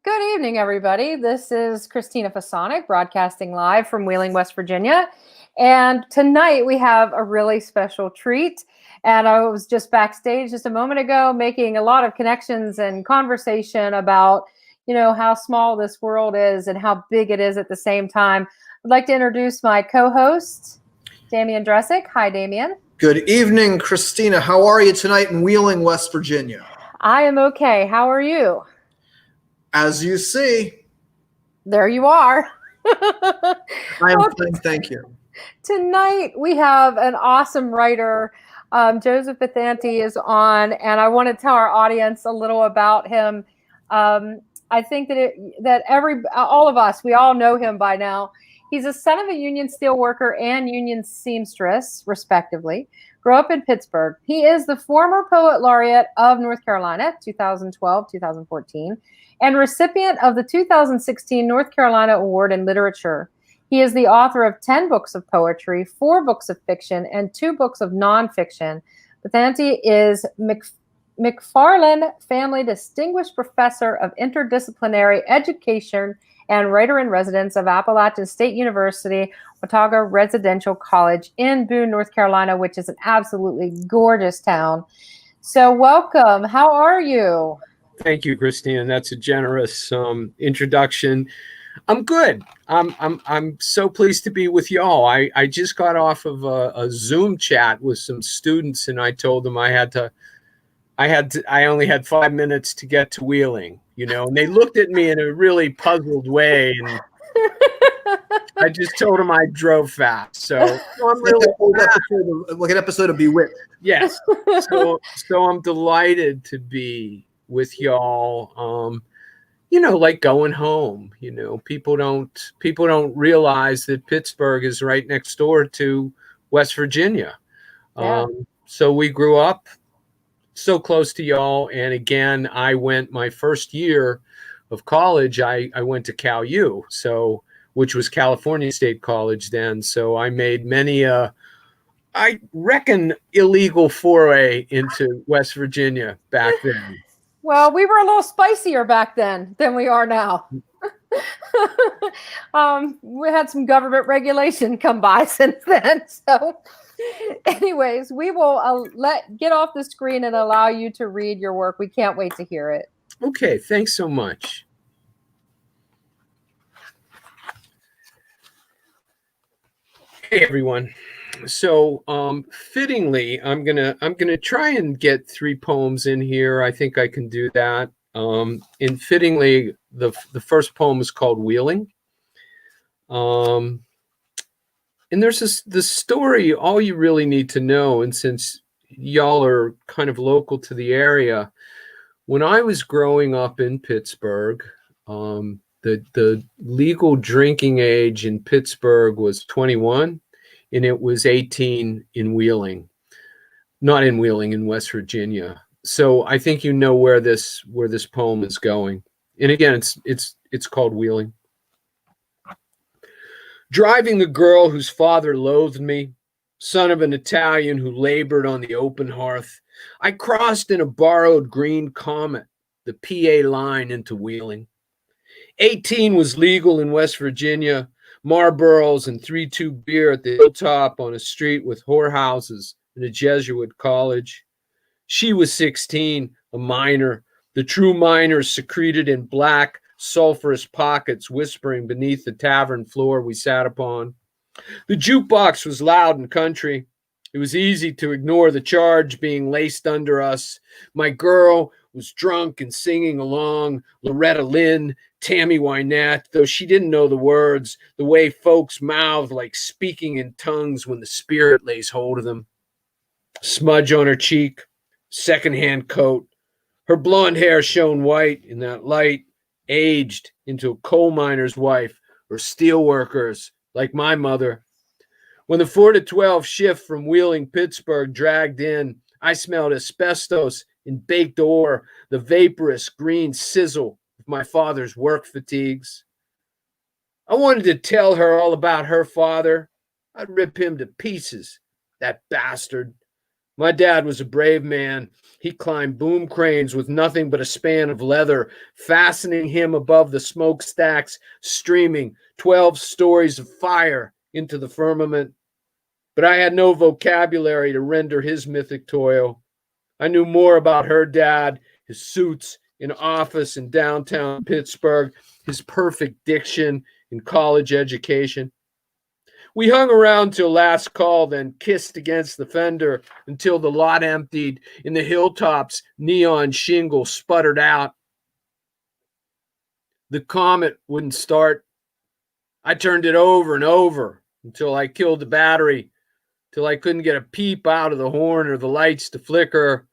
Good evening, everybody. This is Christina Fasonic broadcasting live from Wheeling, West Virginia. And tonight we have a really special treat. And I was just backstage just a moment ago making a lot of connections and conversation about, how small this world is and how big it is at the same time. I'd like to introduce my co-host, Damian Dressick. Hi, Damian. Good evening, Christina. How are you tonight in Wheeling, West Virginia? I am okay. How are you? As you see. There you are. I am fine, thank you. Tonight we have an awesome writer. Joseph Bathanti is on, and I want to tell our audience a little about him. I think that all of us, we all know him by now. He's a son of a union steelworker and union seamstress, respectively. Grew up in Pittsburgh. He is the former poet laureate of North Carolina, 2012-2014, and recipient of the 2016 North Carolina Award in Literature. He is the author of 10 books of poetry, 4 books of fiction, and 2 books of nonfiction. Bathanti is McFarlane Family Distinguished Professor of Interdisciplinary Education and Writer-in-Residence of Appalachian State University, Watauga Residential College in Boone, North Carolina, which is an absolutely gorgeous town. So welcome. How are you? Thank you, Christine. That's a generous introduction. I'm good. I'm so pleased to be with y'all. I just got off of a Zoom chat with some students, and I told them I only had 5 minutes to get to Wheeling, and they looked at me in a really puzzled way, and I just told them I drove fast. So I'm really like an episode of Bewitched. Yes. So I'm delighted to be with y'all. Like going home. People don't realize that Pittsburgh is right next door to West Virginia. Yeah. So we grew up so close to y'all. And again, I went my first year of college. I went to Cal U, which was California State College then. So I made many I reckon illegal foray into West Virginia back then. Well, we were a little spicier back then than we are now. We had some government regulation come by since then. So anyways, we will get off the screen and allow you to read your work. We can't wait to hear it. Okay, thanks so much. Hey, everyone. So fittingly, I'm gonna try and get 3 poems in here. I think I can do that. And fittingly, the first poem is called Wheeling. And there's this story, all you really need to know, and since y'all are kind of local to the area, when I was growing up in Pittsburgh, the legal drinking age in Pittsburgh was 21. And it was 18 in Wheeling, not in Wheeling, in West Virginia. So I think you know where this poem is going. And again, it's called Wheeling. Driving the girl whose father loathed me, son of an Italian who labored on the open hearth, I crossed in a borrowed green Comet, the PA line into Wheeling. 18 was legal in West Virginia. Marlboros and 3-2 beer at the hilltop on a street with whorehouses and a Jesuit college. She was 16, a minor, the true minors secreted in black, sulfurous pockets whispering beneath the tavern floor we sat upon. The jukebox was loud and country. It was easy to ignore the charge being laced under us. My girl was drunk and singing along, Loretta Lynn, Tammy Wynette, though she didn't know the words, the way folks mouth like speaking in tongues when the spirit lays hold of them. Smudge on her cheek, secondhand coat. Her blonde hair shone white in that light, aged into a coal miner's wife or steel workers like my mother. When the 4 to 12 shift from Wheeling, Pittsburgh dragged in, I smelled asbestos in baked ore, the vaporous green sizzle of my father's work fatigues. I wanted to tell her all about her father. I'd rip him to pieces, that bastard. My dad was a brave man. He climbed boom cranes with nothing but a span of leather, fastening him above the smokestacks, streaming 12 stories of fire into the firmament. But I had no vocabulary to render his mythic toil. I knew more about her dad, his suits in office in downtown Pittsburgh, his perfect diction in college education. We hung around till last call, then kissed against the fender until the lot emptied and the hilltops neon shingle sputtered out. The Comet wouldn't start. I turned it over and over until I killed the battery, till I couldn't get a peep out of the horn or the lights to flicker.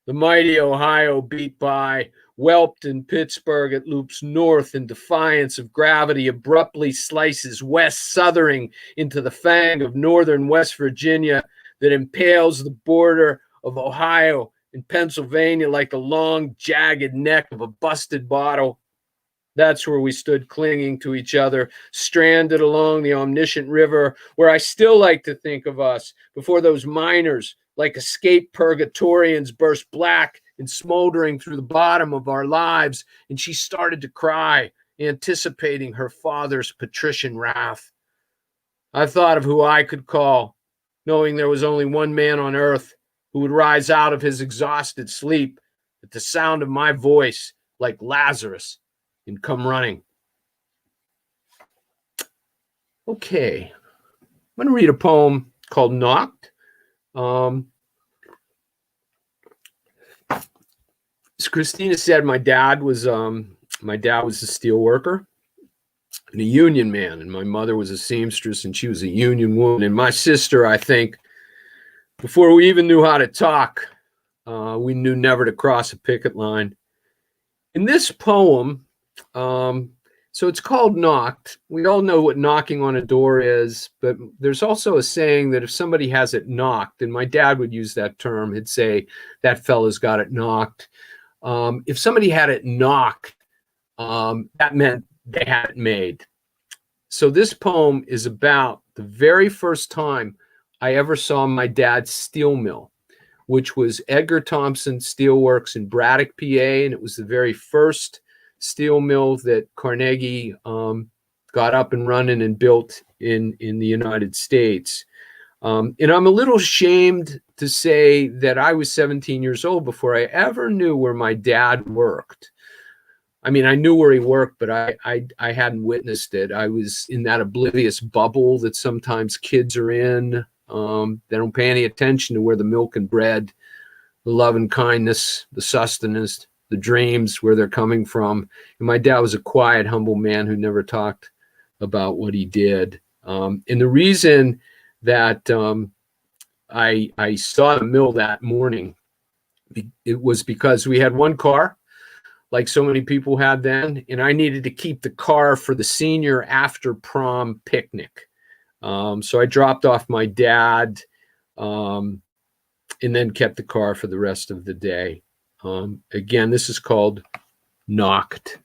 The mighty Ohio beat by, whelped in Pittsburgh. It loops north in defiance of gravity, abruptly slices west, southering into the fang of northern West Virginia that impales the border of Ohio and Pennsylvania like the long, jagged neck of a busted bottle. That's where we stood clinging to each other, stranded along the omniscient river, where I still like to think of us before those miners, like escaped purgatorians, burst black and smoldering through the bottom of our lives, and she started to cry, anticipating her father's patrician wrath. I thought of who I could call, knowing there was only one man on earth who would rise out of his exhausted sleep at the sound of my voice like Lazarus and come running. Okay, I'm going to read a poem called Knocked. As Christina said, my dad was a steel worker and a union man, and my mother was a seamstress, and she was a union woman. And my sister, I think, before we even knew how to talk, we knew never to cross a picket line. In this poem, so it's called Knocked. We all know what knocking on a door is, but there's also a saying that if somebody has it knocked, and my dad would use that term, he'd say, that fella's got it knocked. If somebody had it knocked, that meant they had it made. So this poem is about the very first time I ever saw my dad's steel mill, which was Edgar Thompson Steelworks in Braddock, PA, and it was the very first steel mill that Carnegie got up and running and built in the United States. And I'm a little ashamed to say that I was 17 years old before I ever knew where my dad worked. I mean, I knew where he worked, but I hadn't witnessed it. I was in that oblivious bubble that sometimes kids are in. They don't pay any attention to where the milk and bread, the love and kindness, the sustenance, the dreams, where they're coming from. And my dad was a quiet, humble man who never talked about what he did. And the reason that I saw the mill that morning, it was because we had one car, like so many people had then, and I needed to keep the car for the senior after prom picnic. So I dropped off my dad and then kept the car for the rest of the day. Again, this is called Knocked.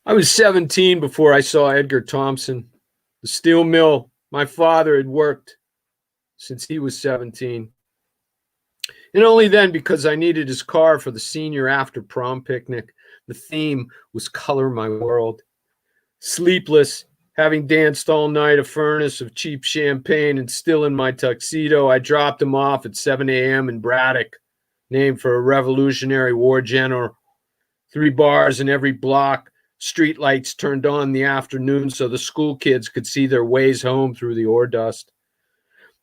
I was 17 before I saw Edgar Thompson. The steel mill my father had worked since he was 17. And only then because I needed his car for the senior after prom picnic. The theme was Color My World. Sleepless, having danced all night a furnace of cheap champagne and still in my tuxedo, I dropped him off at 7 a.m. in Braddock, named for a Revolutionary War general. 3 bars in every block, street lights turned on in the afternoon so the school kids could see their ways home through the ore dust.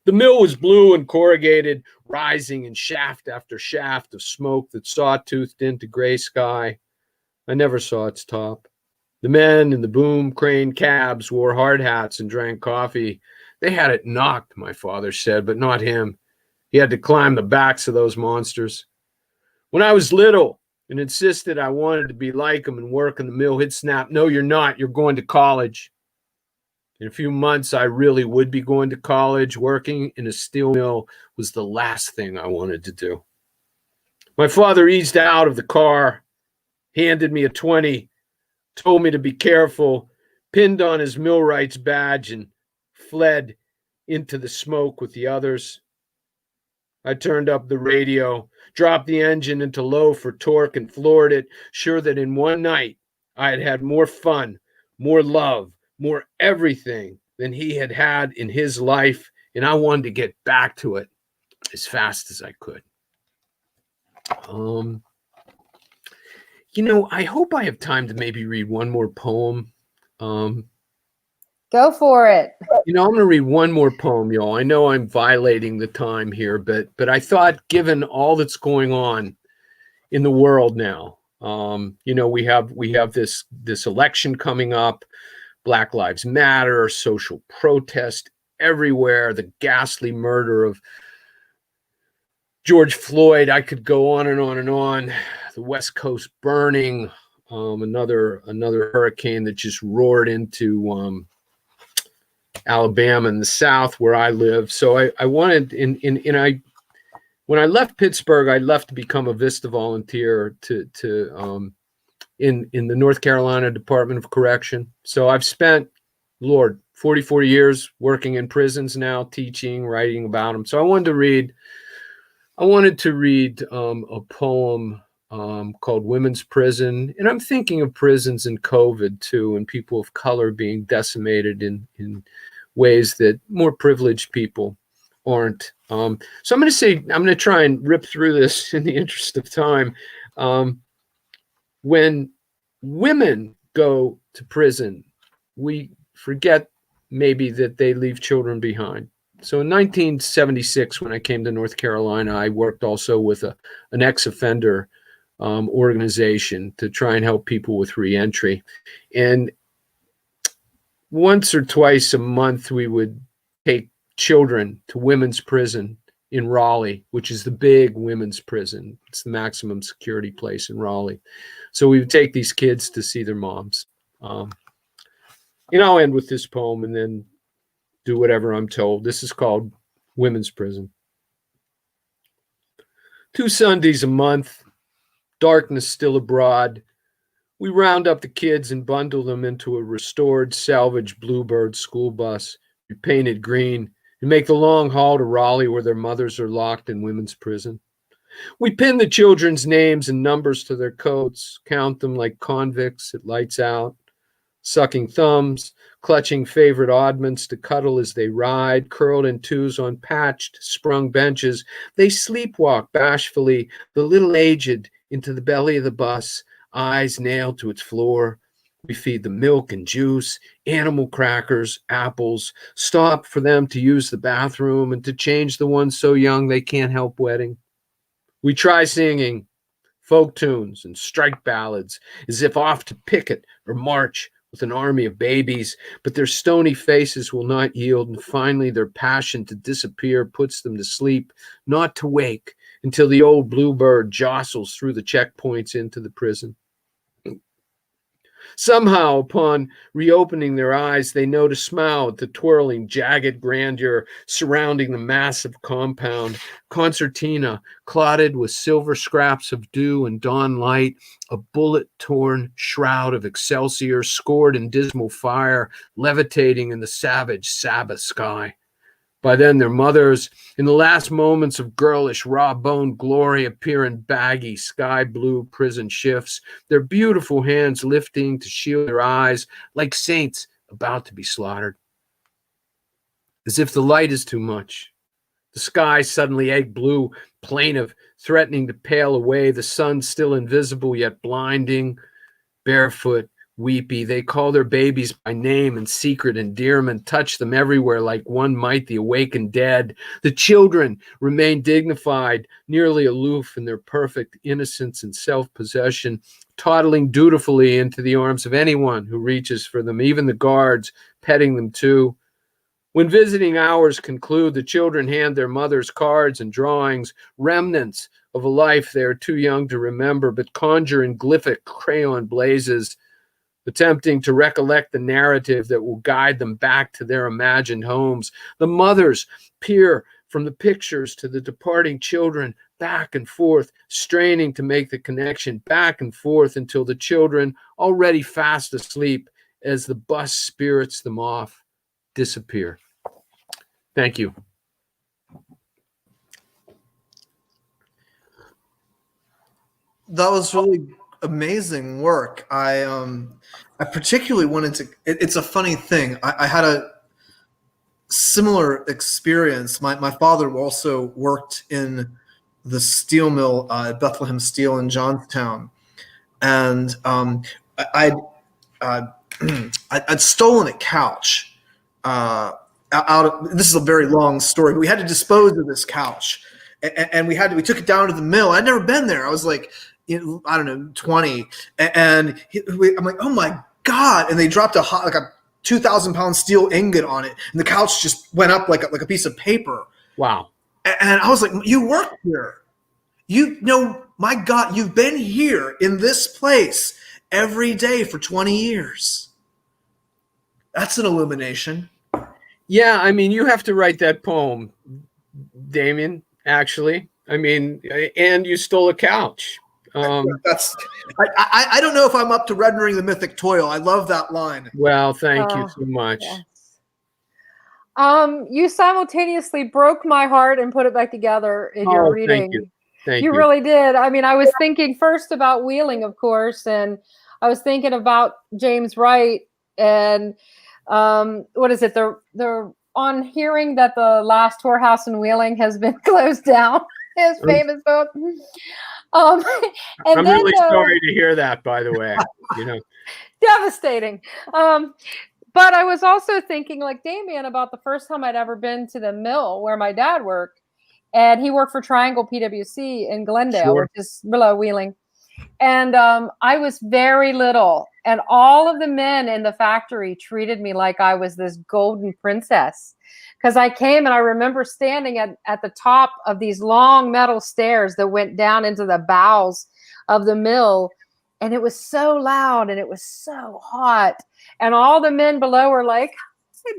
The mill was blue and corrugated, rising in shaft after shaft of smoke that sawtoothed into gray sky. I never saw its top. The men in the boom crane cabs wore hard hats and drank coffee. They had it knocked, my father said, but not him. He had to climb the backs of those monsters. When I was little and insisted I wanted to be like him and work in the mill, he'd snap, "No, you're not. You're going to college." In a few months, I really would be going to college. Working in a steel mill was the last thing I wanted to do. My father eased out of the car, handed me a 20, told me to be careful, pinned on his millwright's badge, and fled into the smoke with the others. I turned up the radio, dropped the engine into low for torque, and floored it, sure that in one night I had had more fun, more love, more everything than he had had in his life, and I wanted to get back to it as fast as I could. I hope I have time to maybe read one more poem. Go for it. I'm going to read one more poem, y'all. I know I'm violating the time here, but I thought, given all that's going on in the world now, we have this election coming up, Black Lives Matter, social protest everywhere, the ghastly murder of George Floyd. I could go on and on and on. The West Coast burning, another hurricane that just roared into Alabama and the South where I live. So I wanted when I left Pittsburgh, I left to become a VISTA volunteer in the North Carolina Department of Correction. So I've spent, 44 years working in prisons now, teaching, writing about them. So I wanted to read a poem called Women's Prison. And I'm thinking of prisons in COVID too, and people of color being decimated in ways that more privileged people aren't. So I'm going to try and rip through this in the interest of time. When women go to prison, we forget maybe that they leave children behind. So in 1976, when I came to North Carolina, I worked also with an ex-offender organization to try and help people with reentry. And once or twice a month, we would take children to women's prison in Raleigh, which is the big women's prison. It's the maximum security place in Raleigh. So we would take these kids to see their moms. I'll end with this poem and then do whatever I'm told. This is called Women's Prison. 2 Sundays a month, darkness still abroad, we round up the kids and bundle them into a restored, salvaged Bluebird school bus, painted green, and make the long haul to Raleigh where their mothers are locked in women's prison. We pin the children's names and numbers to their coats, count them like convicts at lights out, sucking thumbs, clutching favorite oddments to cuddle as they ride, curled in twos on patched, sprung benches. They sleepwalk bashfully, the little aged, into the belly of the bus, eyes nailed to its floor. We feed them milk and juice, animal crackers, apples, stop for them to use the bathroom and to change the ones so young they can't help wetting. We try singing folk tunes and strike ballads as if off to picket or march with an army of babies, but their stony faces will not yield, and finally their passion to disappear puts them to sleep, not to wake until the old Bluebird jostles through the checkpoints into the prison. Somehow, upon reopening their eyes, they know to smile at the twirling, jagged grandeur surrounding the massive compound, concertina clotted with silver scraps of dew and dawn light, a bullet-torn shroud of excelsior scored in dismal fire, levitating in the savage Sabbath sky. By then, their mothers, in the last moments of girlish, raw-boned glory, appear in baggy, sky-blue prison shifts, their beautiful hands lifting to shield their eyes like saints about to be slaughtered. As if the light is too much, the sky suddenly egg blue, plaintive, threatening to pale away, the sun still invisible yet blinding, barefoot, weepy. They call their babies by name and secret endearment, touch them everywhere like one might the awakened dead. The children remain dignified, nearly aloof in their perfect innocence and self-possession, toddling dutifully into the arms of anyone who reaches for them, even the guards, petting them too. When visiting hours conclude, the children hand their mothers cards and drawings, remnants of a life they are too young to remember, but conjure in glyphic crayon blazes, attempting to recollect the narrative that will guide them back to their imagined homes. The mothers peer from the pictures to the departing children, back and forth, straining to make the connection, back and forth until the children, already fast asleep, as the bus spirits them off, disappear. Thank you. That was really amazing work. I particularly wanted to. It's a funny thing. I had a similar experience. My father also worked in the steel mill, Bethlehem Steel in Johnstown, and I'd I'd stolen a couch out of. This is a very long story, but we had to dispose of this couch, and we took it down to the mill. I'd never been there. I was like, I don't know, 20, and I'm like, oh my God! And they dropped a 2,000-pound steel ingot on it, and the couch just went up like a piece of paper. Wow! And I was like, you work here, my God, you've been here in this place every day for 20 years. That's an illumination. Yeah, I mean, you have to write that poem, Damien. Actually, I mean, and you stole a couch. That's. I don't know if I'm up to rendering the mythic toil. I love that line. Well, thank you so much. Yes. You simultaneously broke my heart and put it back together in your reading. Thank you. You really did. I mean, I was thinking first about Wheeling, of course, and I was thinking about James Wright and what is it? They're on hearing that the last whorehouse in Wheeling has been closed down. His famous book. And I'm really sorry to hear that, by the way. Devastating. But I was also thinking, like Damien, about the first time I'd ever been to the mill where my dad worked. And he worked for Triangle PWC in Glendale, which is below Wheeling. And I was very little. And all of the men in the factory treated me like I was this golden princess. Because I came and I remember standing at the top of these long metal stairs that went down into the bowels of the mill. And it was so loud and it was so hot. And all the men below were like,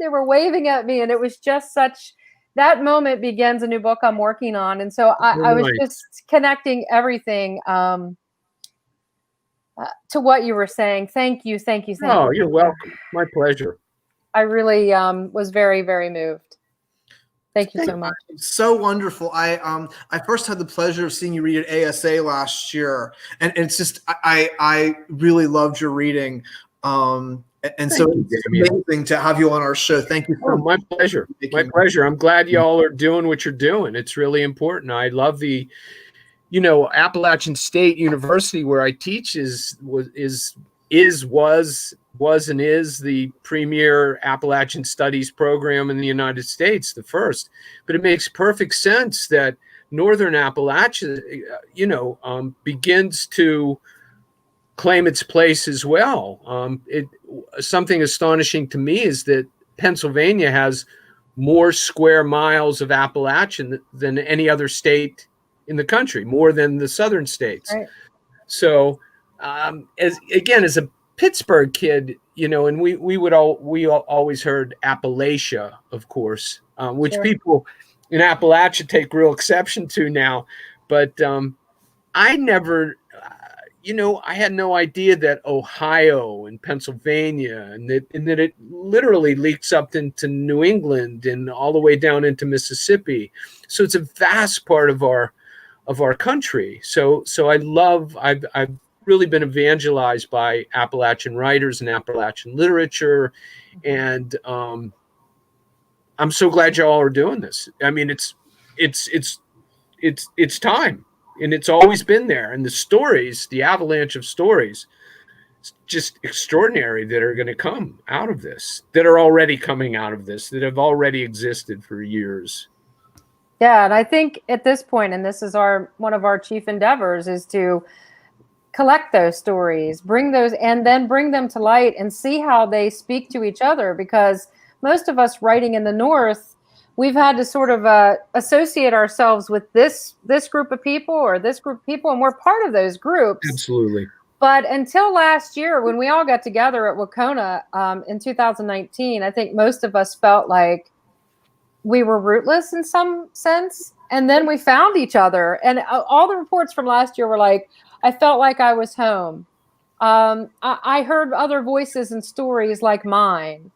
they were waving at me. And it was just that moment begins a new book I'm working on. And so I was just connecting everything to what you were saying. Thank you. Oh, you're welcome. My pleasure. I really was very, very moved. Thank you so much. So wonderful. I first had the pleasure of seeing you read at ASA last year, and it's just I really loved your reading. And so it's amazing to have you on our show. Thank you so much. My pleasure. My pleasure. I'm glad y'all are doing what you're doing. It's really important. I love the, Appalachian State University where I teach was and is the premier Appalachian Studies program in the United States, the first. But it makes perfect sense that Northern Appalachia, begins to claim its place as well. Something astonishing to me is that Pennsylvania has more square miles of Appalachian than any other state in the country, more than the southern states. Right. So, as a Pittsburgh kid, and we always heard Appalachia, of course, which people in Appalachia take real exception to now. But I never. I had no idea that Ohio and Pennsylvania and that it literally leaks up into New England and all the way down into Mississippi. So it's a vast part of our country. So I've really been evangelized by Appalachian writers and Appalachian literature, and I'm so glad y'all are doing this. I mean, it's time. And it's always been there. And the stories, the avalanche of stories, it's just extraordinary that are going to come out of this, that are already coming out of this, that have already existed for years. Yeah, and I think at this point, and this is one of our chief endeavors, is to collect those stories, bring them to light and see how they speak to each other. Because most of us writing in the North, we've had to sort of associate ourselves with this group of people or this group of people, and we're part of those groups. Absolutely. But until last year, when we all got together at WCONA in 2019, I think most of us felt like we were rootless in some sense. And then we found each other. And all the reports from last year were like, I felt like I was home. I heard other voices and stories like mine.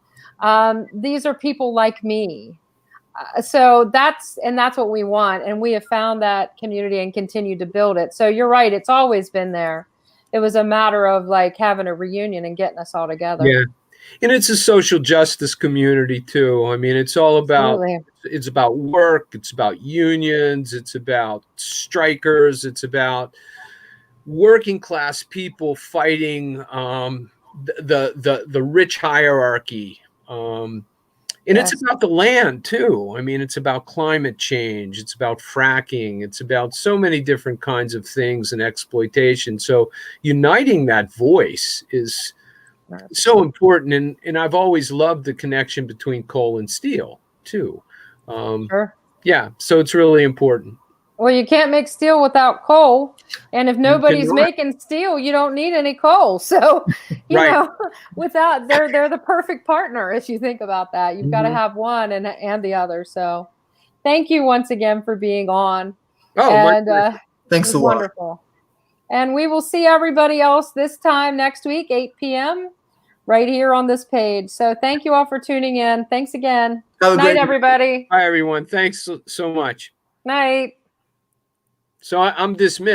These are people like me. So that's what we want. And we have found that community and continue to build it. So you're right. It's always been there. It was a matter of like having a reunion and getting us all together. Yeah. And it's a social justice community too. I mean, it's all about, it's about work. It's about unions. It's about strikers. It's about working class people fighting the rich hierarchy. And it's about the land too. I mean, it's about climate change. It's about fracking. It's about so many different kinds of things and exploitation. So uniting that voice is so important. And I've always loved the connection between coal and steel too. Sure. Yeah. So it's really important. Well, you can't make steel without coal. And if nobody's making steel, you don't need any coal. So, you know, without they're the perfect partner. If you think about that, you've got to have one and the other. So thank you once again for being on. Oh, and thanks a lot. Wonderful. And we will see everybody else this time next week, 8 p.m. right here on this page. So thank you all for tuning in. Thanks again. Night, everybody. Bye, everyone. Thanks so much. Night. So I'm dismissed.